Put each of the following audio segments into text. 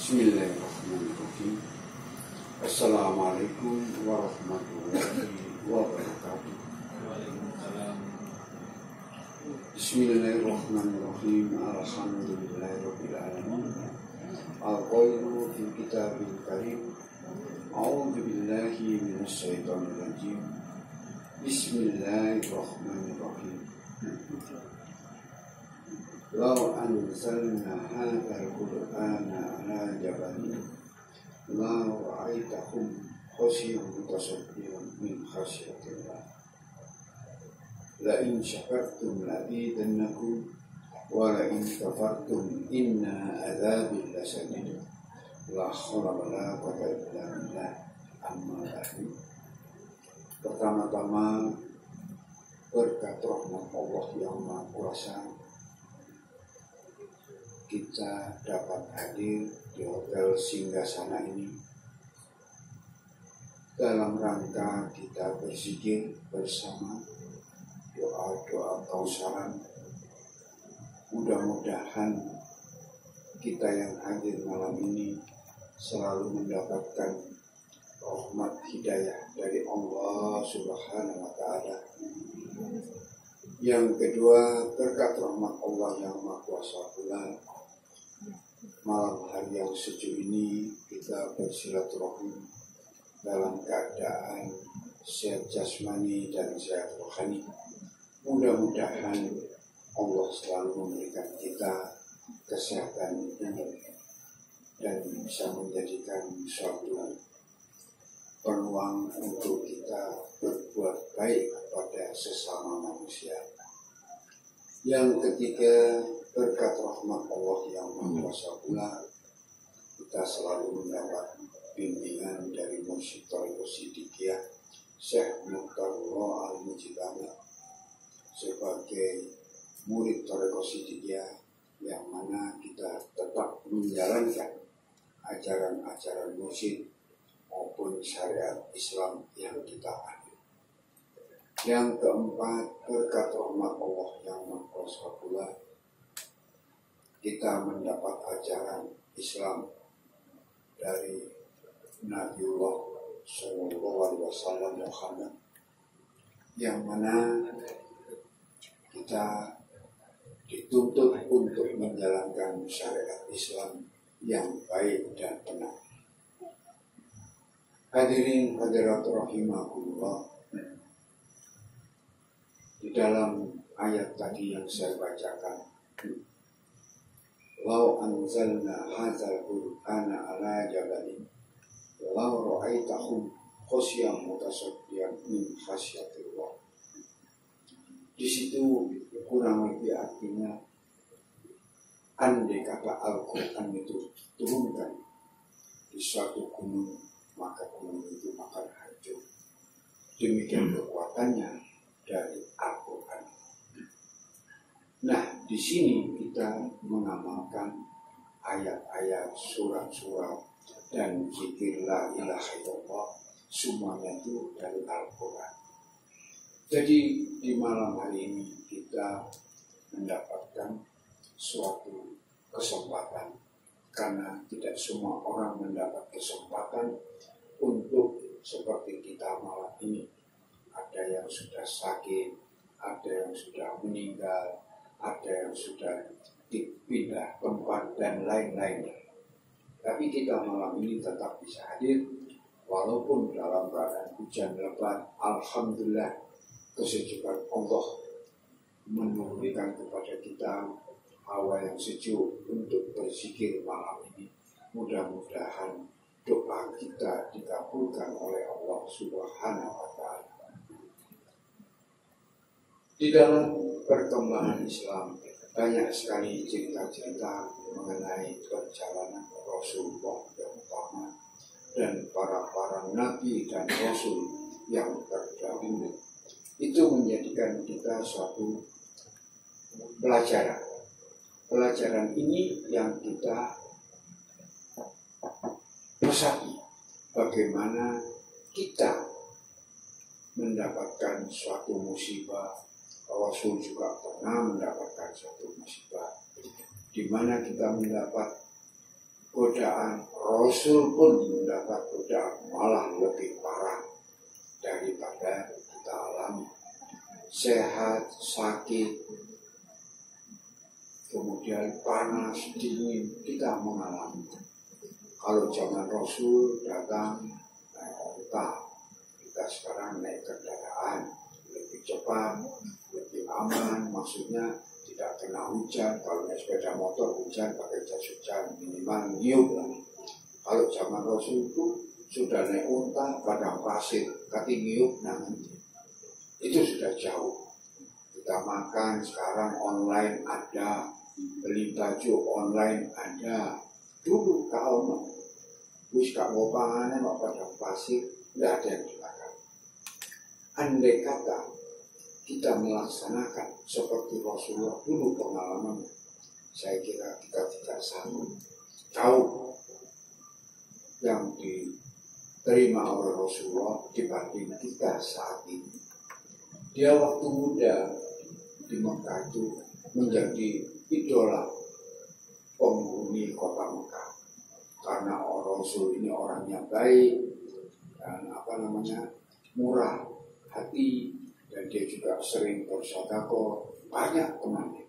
Bismillahirrahmanirrahim. Assalamualaikum warahmatullahi wabarakatuh. Bismillahirrahmanirrahim. Alhamdulillahirabbil alamin. Al-qailu fil kitabil karim. A'udzu billahi minasy syaithanir rajim. Bismillahirrahmanirrahim. Law anzalna hadzal qur'ana ala jabalin la ra'aitahum khashi'an mutasaddian min khasyatillah. La in syakartum la azidannakum wa la in kafartum inna adzabi lasadid. La haula wa la quwwata illa billah. Amma ba'du. Pertama-tama berkat rahmat Allah yang Maha Kuasa, kita dapat hadir di hotel Singgasana ini dalam rangka kita berzikir bersama, doa-doa kausaran. Mudah-mudahan kita yang hadir malam ini selalu mendapatkan rahmat hidayah dari Allah Subhanahu wa Ta'ala. Yang kedua, berkat rahmat Allah yang Maha Kuasa pula, malam hari yang sejuk ini kita bersilaturahim dalam keadaan sehat jasmani dan sehat rohani. Mudah-mudahan Allah selalu memberikan kita kesehatan ini dan bisa menjadikan suatu peluang untuk kita berbuat baik kepada sesama manusia. Yang ketiga, berkat rahmat Allah yang Maha Kuasa pula, kita selalu mendapat bimbingan dari Mursyid Thariqah Siddiqiyah Syekh Mukhtarullah Al-Mujibana sebagai murid Thariqah Siddiqiyah, yang mana kita tetap menjalankan ajaran-ajaran mursyid maupun syariat Islam yang kita anut. Yang keempat, berkat rahmat Allah yang Maha Kuasa pula, kita mendapat ajaran Islam dari Nabiullah Sallallahu Alaihi Wasallam Muhammad, yang mana kita dituntut untuk menjalankan syariat Islam yang baik dan benar. Hadirin hadirat rahimakumullah, di dalam ayat tadi yang saya bacakan, law anzalna hadzal qur'ana ala jabalin law ra'aitahum khashi'an mutasaddian min khasyatillah. Di situ kurang lebih artinya, andai kata Al-Quran itu turunkan di suatu gunung, maka gunung itu akan hancur. Demikian kekuatannya dari Al-Quran. Nah, di sini kita mengamalkan ayat-ayat, surat-surat, dan zikir la ilaha illallah, semuanya itu dari Al-Quran. Jadi di malam hari ini kita mendapatkan suatu kesempatan, karena tidak semua orang mendapat kesempatan untuk seperti kita malam ini. Ada yang sudah sakit, ada yang sudah meninggal, ada yang sudah dipindah tempat dan lain-lainnya. Tapi kita malam ini tetap bisa hadir walaupun dalam keadaan hujan lebat. Alhamdulillah, kesejukan Allah memberikan kepada kita hawa yang sejuk untuk berzikir malam ini. Mudah-mudahan doa kita dikabulkan oleh Allah Subhanahu wa Ta'ala. Di dalam perkembangan Islam banyak sekali cerita-cerita mengenai perjalanan Rasulullah yang utama dan para nabi dan rasul yang terdahulu. Itu menjadikan kita suatu pelajaran. Pelajaran ini yang kita pesati, bagaimana kita mendapatkan suatu musibah. Rasul juga pernah mendapatkan suatu musibah, di mana kita mendapat godaan Rasul pun mendapat godaan malah lebih parah daripada kita alami. Sehat, sakit, kemudian panas, dingin, kita mengalami. Kalau zaman Rasul datang naik onta, kita sekarang naik kendaraan lebih cepat, lebih aman, maksudnya tidak kena hujan. Kalau naik sepeda motor hujan pakai jas hujan minimal niup lah. Kalau zaman Rasul itu sudah naik unta padang pasir, kaki niup nanti itu sudah jauh. Kita makan sekarang online ada, beli baju online ada. Dulu kau wis gak mau panganan kok padang pasir, tidak ada yang dimakan. Andai kata kita melaksanakan seperti Rasulullah dulu pengalaman, saya kira kita tidak sanggup. Tahu yang diterima oleh Rasulullah dibanding kita saat ini. Dia waktu muda di Mekah itu menjadi idola penghuni kota Mekah karena Rasul ini orangnya baik dan murah hati, dan dia juga sering bersedekah, banyak temannya.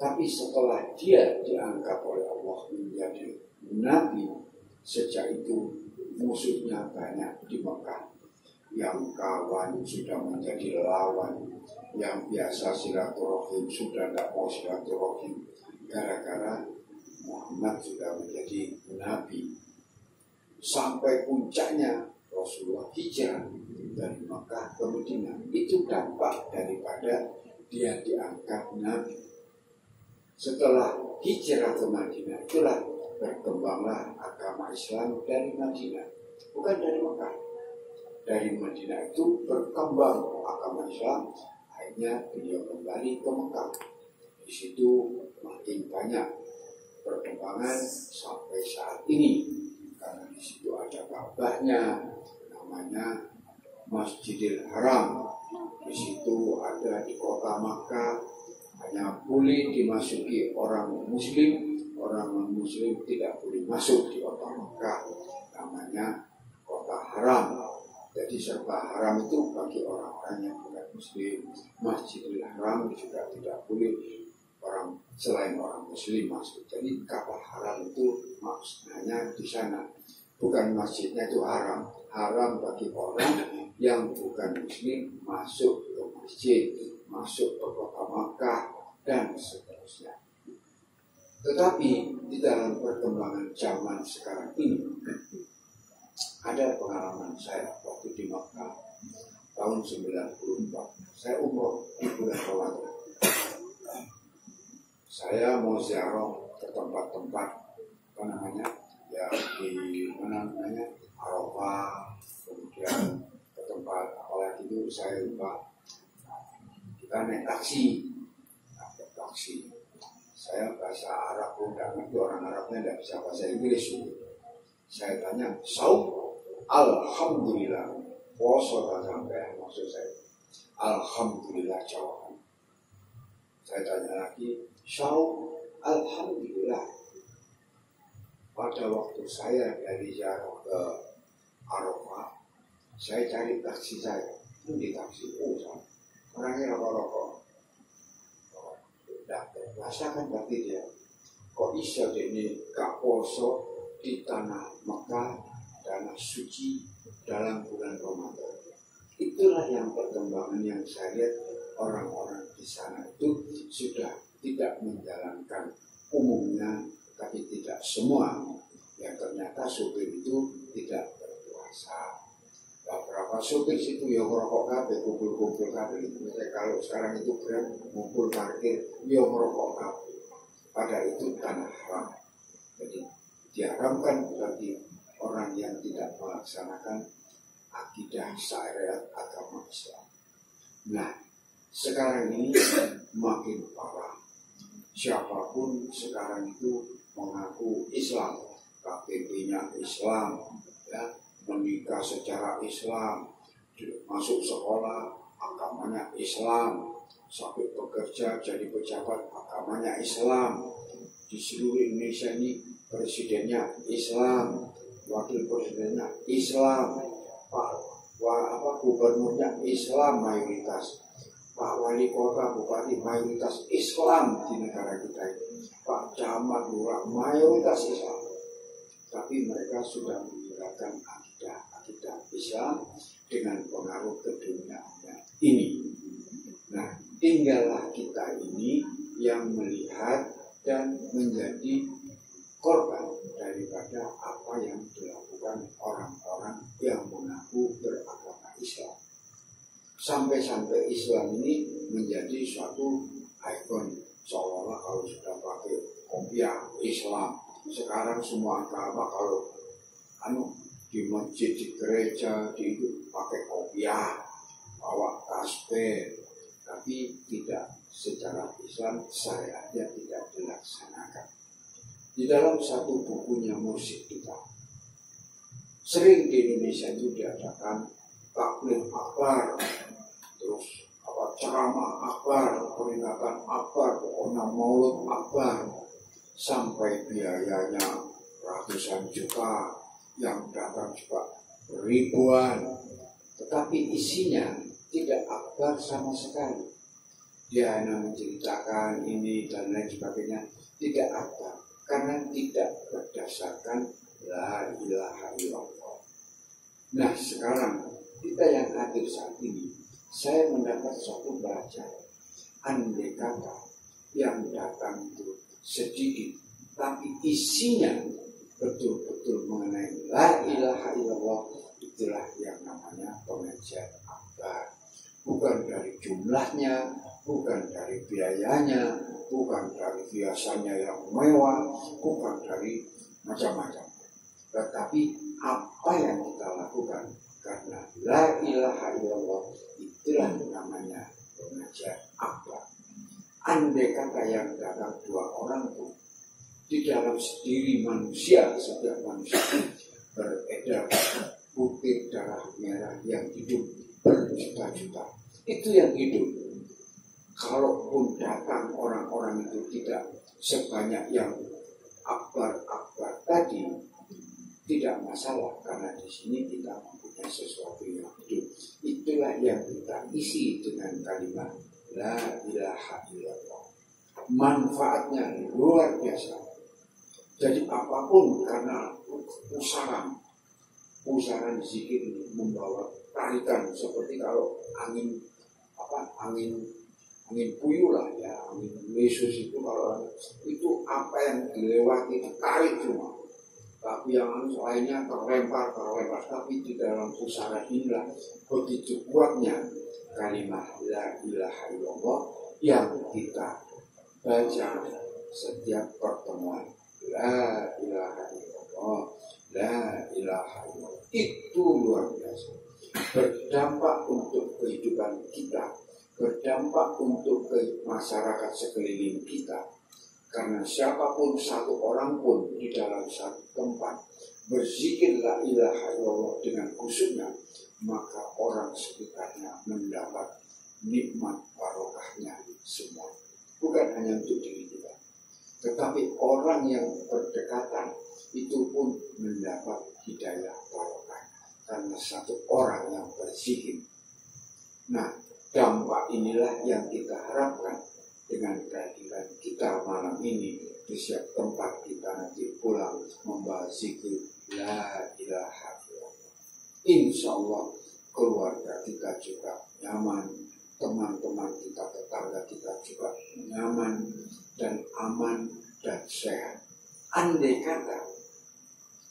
Tapi setelah dia diangkat oleh Allah menjadi nabi, sejak itu musuhnya banyak di Mekah. Yang kawan sudah menjadi lawan, yang biasa silaturahim sudah tidak mau silaturahim gara-gara Muhammad sudah menjadi nabi. Sampai puncaknya Rasulullah hijrah dari Mekah ke Madinah. Itu dampak daripada dia diangkat nabi. Setelah hijrah ke Madinah, itulah berkembanglah agama Islam dari Madinah, bukan dari Mekah. Dari Madinah itu berkembang agama Islam, akhirnya beliau kembali ke Mekah. Di situ makin banyak perkembangan sampai saat ini, karena di situ ada Ka'bahnya, namanya Masjidil Haram. Di situ ada di kota Makkah, hanya boleh dimasuki orang Muslim tidak boleh masuk di kota Makkah, namanya kota haram. Jadi serba haram itu bagi orang-orang yang bukan Muslim. Masjidil Haram juga tidak boleh orang selain orang Muslim masuk. Jadi kata haram itu maksudnya di sana, bukan masjidnya itu haram. Haram bagi orang yang bukan Muslim masuk ke masjid, masuk ke kota Makkah dan seterusnya. Tetapi di dalam perkembangan zaman sekarang ini, ada pengalaman saya waktu di Makkah tahun 94. Saya umroh di bulan Ramadan. Saya mau ziarah ke tempat-tempat Arafah, kemudian ke tempat apalagi itu saya lupa. Kita naik taksi. Saya bahasa Arab pun tidak ngerti, orang Arabnya tidak bisa bahasa Inggris. Saya tanya, saum, alhamdulillah, puasa sampai maksud saya, alhamdulillah jawaban. Saya tanya lagi, saum, alhamdulillah. Pada waktu saya dari ziarah ke Arafah, saya cari taksi saya, di taksi, orangnya rokok-rokok. Rasakan berarti dia kok bisa ini gak poso di tanah Mekah, tanah suci dalam bulan Ramadan. Itulah yang perkembangan yang saya lihat, orang-orang di sana itu sudah tidak menjalankan umumnya, tapi tidak semua. Yang ternyata supir itu tidak berpuasa. Beberapa supir situ ya ngerokok kabeh, kumpul-kumpul kabeh. Misalnya kalau sekarang itu Grab ngumpul parkir, ya ngerokok kabeh. Padahal itu tanah haram. Jadi diharamkan bagi orang yang tidak melaksanakan akidah syariat agama Islam. Nah, sekarang ini makin parah. Siapapun sekarang itu mengaku Islam, KTP-nya Islam, ya, menikah secara Islam, masuk sekolah agamanya Islam, sampai bekerja jadi pejabat agamanya Islam. Di seluruh Indonesia ini presidennya Islam, wakil presidennya Islam, gubernurnya Islam mayoritas, Pak wali kota, bupati mayoritas Islam di negara kita ini, Pak camat, lurah mayoritas Islam. Tapi mereka sudah menggunakan akidah Islam dengan pengaruh keduniaannya ini. Nah, tinggallah kita ini yang melihat dan menjadi korban daripada apa yang dilakukan orang-orang yang mengaku beragama Islam. Sampai-sampai Islam ini menjadi suatu ikon, seolah-olah kalau sudah pakai kopiah Islam. Sekarang semua agama kalau di masjid, di gereja, di itu pakai kopiah, bawa tasbih, tapi tidak secara Islam syariatnya tidak dilaksanakan. Di dalam satu bukunya Mursyid kita, sering di Indonesia itu diadakan taklim akbar, terus ceramah akbar, peringatan akbar, pokoknya maulud akbar, sampai biayanya ratusan juta, yang datang juga ribuan, tetapi isinya tidak akbar sama sekali. Dia hanya menceritakan ini dan lain sebagainya, tidak akbar, karena tidak berdasarkan la ilaha illallah. Nah, sekarang kita yang hadir saat ini, saya mendapat suatu pelajaran. Andai kata yang datang itu sedikit, tapi isinya betul-betul mengenai la ilaha illallah, itulah yang namanya pengajian akbar. Bukan dari jumlahnya, bukan dari biayanya, bukan dari hiasannya yang mewah, bukan dari macam-macam, tetapi apa yang kita lakukan karena la ilaha illallah, itulah namanya pengajian akbar. Andai kata yang datang 2 orang pun, di dalam diri manusia, setiap manusia beredar butir darah merah yang hidup berjuta-juta. Itu yang hidup. Kalaupun datang orang-orang itu tidak sebanyak yang akbar-akbar tadi, tidak masalah, karena di sini kita mempunyai sesuatu yang hidup. Itulah yang kita isi dengan kalimat la ilaha illallah. Manfaatnya luar biasa. Jadi apapun, karena pusaran zikir membawa tarikan seperti kalau angin puyuh lah ya, angin lesus itu, kalau itu apa yang dilewati ditarik cuma, tapi yang lainnya terlempar, tapi di dalam pusaran inilah begitu kuatnya kalimat la ilaha illallah yang kita baca setiap pertemuan. La ilaha illallah, la ilaha illallah, itu luar biasa, berdampak untuk kehidupan kita, berdampak untuk ke masyarakat sekeliling kita. Karena siapapun satu orang pun di dalam satu tempat berzikir la ilaha illallah dengan khusyuknya, maka orang sekitarnya mendapat nikmat barokahnya semua. Bukan hanya untuk diri kita, tetapi orang yang berdekatan itu pun mendapat hidayah barokah karena satu orang yang berzikir. Nah, dampak inilah yang kita harapkan dengan kehadiran kita malam ini di setiap tempat kita nanti pulang membahas zikir la ilaha illallah. Insya Allah keluarga kita juga nyaman, teman-teman kita, tetangga kita juga nyaman dan aman dan sehat. Andai kata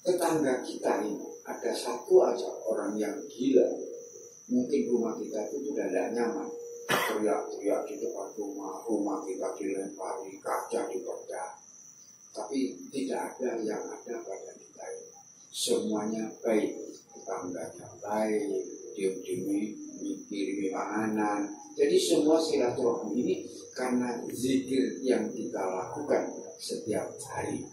tetangga kita ini ada satu aja orang yang gila, mungkin rumah kita itu sudah tidak nyaman. Teriak-teriak di depan rumah kita dilempari, kaca dipecah. Tapi tidak ada yang ada pada kita ini. Semuanya baik, tetangganya baik, diem-diem mikir makanan. Jadi semua silaturahmi ini karena zikir yang kita lakukan setiap hari.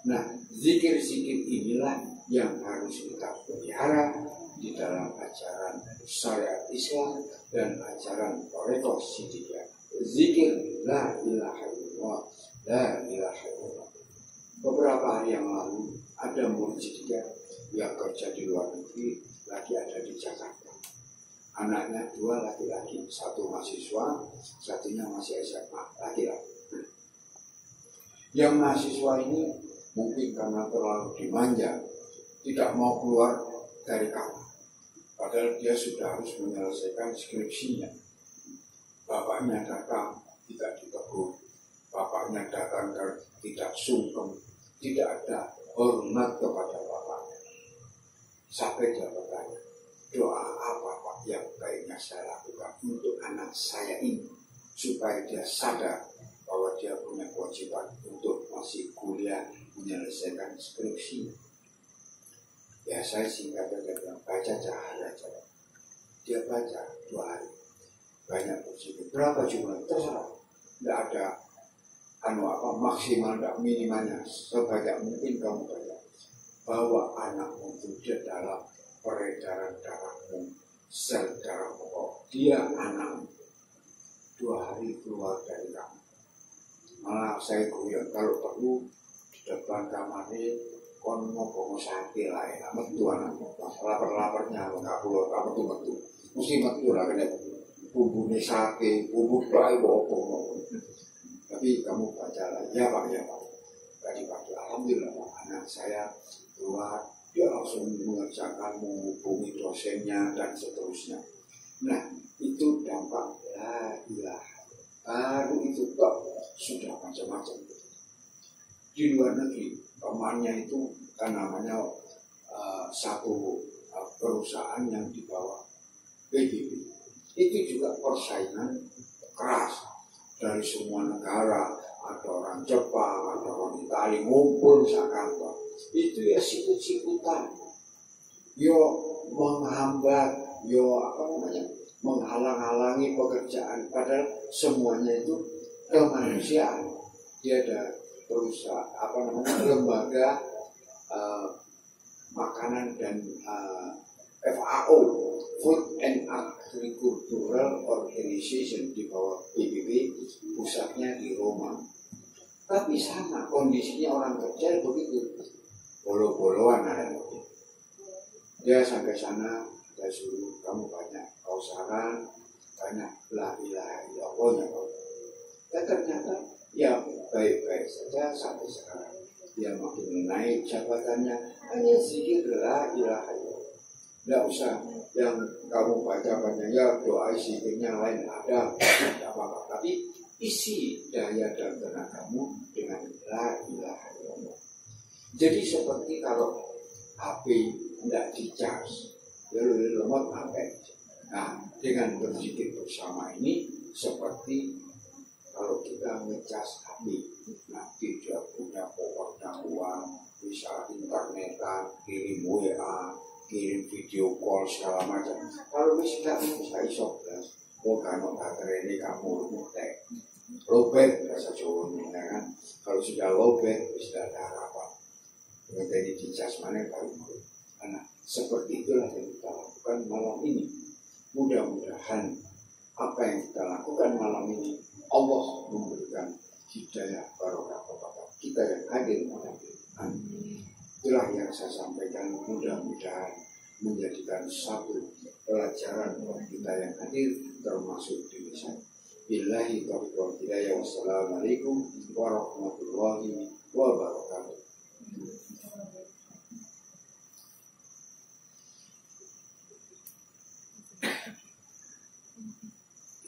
Nah, zikir-zikir inilah yang harus kita pelihara di dalam ajaran syariat Islam dan ajaran Thariqah Siddiqiyah. Zikir la ilaha illallah, la ilaha illallah. Beberapa beberapa hari yang lalu ada murid dia yang kerja di luar negeri lagi ada di Jakarta. Anaknya 2 laki-laki, 1 mahasiswa, satunya masih SMA, laki-laki. Yang mahasiswa ini mungkin karena terlalu dimanja, tidak mau keluar dari kamar. Padahal dia sudah harus menyelesaikan skripsinya. Bapaknya datang, tidak ditegur. Bapaknya datang tidak sungkem, tidak ada hormat kepada bapaknya. Sampai dia bertanya, doa apa Pak yang baiknya saya lakukan untuk anak saya ini supaya dia sadar bahwa dia punya kewajiban untuk masih kuliah menyelesaikan skripsi. Ya saya singkat saja bilang, baca cahaya saja. Dia baca 2 hari, banyak berjumlah. Berapa jumlah? Terserah. Tidak ada maksimal, tidak minimalnya. Sebanyak mungkin kamu baca bahwa anakmu itu dalam peredaran darahmu, sel darah pokok. Dia anakmu. 2 hari keluar dari kamu. Malah saya guyon kalau perlu di depan kamar ini kon ngomong sakit lah ya, metu anakmu. Lapar-laparnya nggak keluar, kamu tuh metu. Mesti metu lah kena bumbunya sate, bumbu bayi bopong. Tapi kamu baca lah, ya Pak, ya Pak. Tadi pagi alhamdulillah Pak, anak saya keluar, dia langsung mengerjakan, menghubungi dosennya dan seterusnya. Nah, itu dampak la ilaha. Baru itu kok sudah macam-macam. Di luar negeri, temannya itu kan namanya satu perusahaan yang di bawah PBB. Itu juga persaingan keras dari semua negara. Ada orang Jepang, ada orang Italia ngumpul di Jakarta. Itu ya sikut-sikutan. Yo menghambat, menghalang-halangi pekerjaan. Padahal semuanya itu kemanusiaan. Dia ada perusahaan, lembaga makanan dan FAO, Food and Agricultural Organization di bawah PBB, pusatnya di Roma. Tapi sama kondisinya orang kerja begitu, bolo-boloan ada. Dia sampai sana, saya suruh kamu banyak kausaran, banyak la ilaha illallah. Dan ternyata ya baik-baik saja sampai sekarang. Dia makin naik jabatannya, hanya sedikit la ilaha illallah. Tidak usah yang kamu baca banyak ya doa zikirnya lain ada, tidak apa-apa. Tapi isi daya dan tenagamu dengan la ilaha illallah. Jadi seperti kalau HP tidak dicas, ya lemot sampai. Nah, dengan berzikir bersama ini seperti kalau kita ngecas HP, nanti dia punya pokoknya uang, bisa internetan, kirim WA, kirim video call segala macam. Kalau tidak bisa iso belas, karena baterai ini kamu mutek, lobet bahasa Jawa ya kan. Kalau sudah lobet sudah ada harapan. Menjadi dicas mana baru. Nah, seperti itulah yang kita lakukan malam ini. Mudah-mudahan apa yang kita lakukan malam ini Allah memberikan hidayah barokah kepada kita yang hadir malam ini. Itulah yang saya sampaikan, mudah-mudahan menjadikan satu pelajaran buat kita yang hadir termasuk diri saya. Billahi taufiq wal hidayah. Wassalamualaikum warahmatullahi wabarakatuh.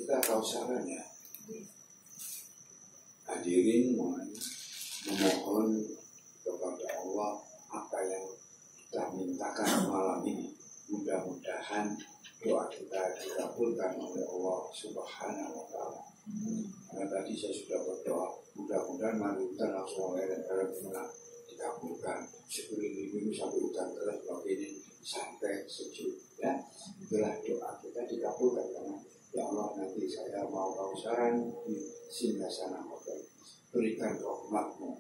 Kita tahu sarannya. Hadirin memohon kepada Allah apa yang kita mintakan malam ini. Mudah-mudahan doa kita dikabulkan oleh Allah Subhanahu wa Ta'ala. Karena tadi saya sudah berdoa, mudah-mudahan mari kita langsung oleh dikabulkan. Sekeliling ini sampai hutan terus begini sampai sejuk. Ya, itulah doa kita dikabulkan karena ya Allah nanti saya mau kausaran di singgasana hotel. Berikan rahmat-Mu,